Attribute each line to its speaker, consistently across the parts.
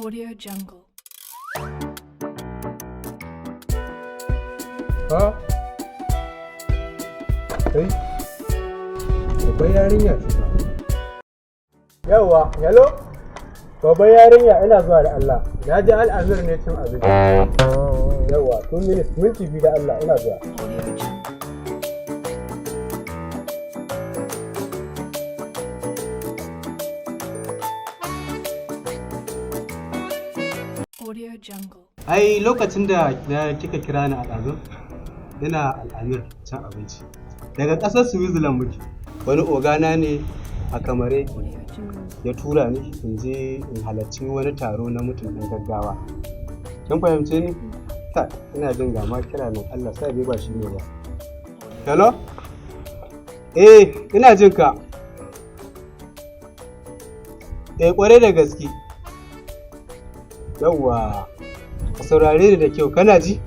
Speaker 1: Audio Jungle.
Speaker 2: Ha? Kai? Babbar yarinya ce ba. Yawwa, hello? Babbar yarinya ina zuwa da Allah. Na ji al'amir ne cin abinci. Yawwa, 2 minutes, minti biyu da Allah ina zuwa.
Speaker 1: Audio Jungle.
Speaker 2: Ai lokacin da kika kira ni a ɗazu, ina al'amir cin abinci. Daga ƙasar Switzerland muke. Wani ogana ne a Kamare ya tura ni in je in halarci wani taro na mutum ɗin gaggawa. Kin fahimce ni? Ta, ina jin gama kira nan Allah sa bai ba shi ne ba. Hello? Ina jin ka. Ƙwarai da gaske. Yawwa, ka saurare ni da kyau, kana ji?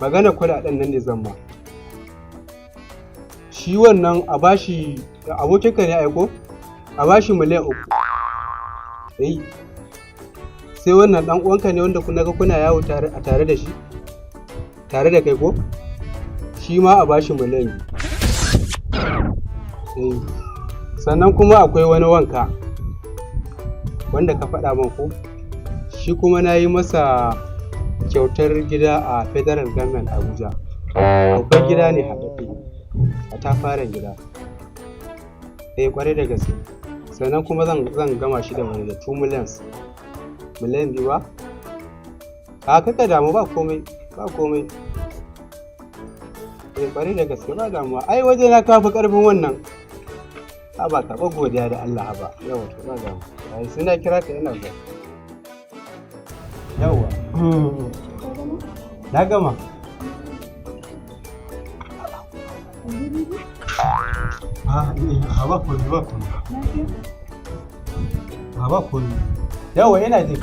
Speaker 2: Magana kuɗaɗen nan ne zan ma. Shi wannan a bashi, abokinka ne aiko? A bashi miliyan 3. Sai wannan ɗan uwanka ne wanda naga kuna yawo tare da shi? Tare da kai ko? Shi ma a bashi miliyan 2. Sannan kuma akwai wani wanka wanda ka faɗa min ko? Shi kuma na yi masa kyautar gida a Federal Government Abuja. Babban gida ne haɗaɗɗe, a tafaran gida. Ƙwarai da gaske. Sannan kuma zan gama shi da wani da 2 millions. Miliyan 2 ba? A kaka damu ba komai, ba komai. Ƙwarai da gaske ba damuwa. Ai waje na kafi ƙarfin wannan. Haba ka ba godiya da Allah haba. Yawa to ba damu. Ai sai na kira ka ina zuwa. Yawa. Na gama. Ba komai ba komai. Ba komai. Yawa ina jin.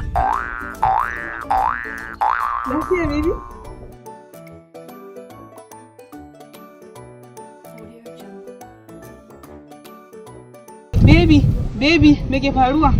Speaker 3: Lafiya baby? Baby, me ke faruwa?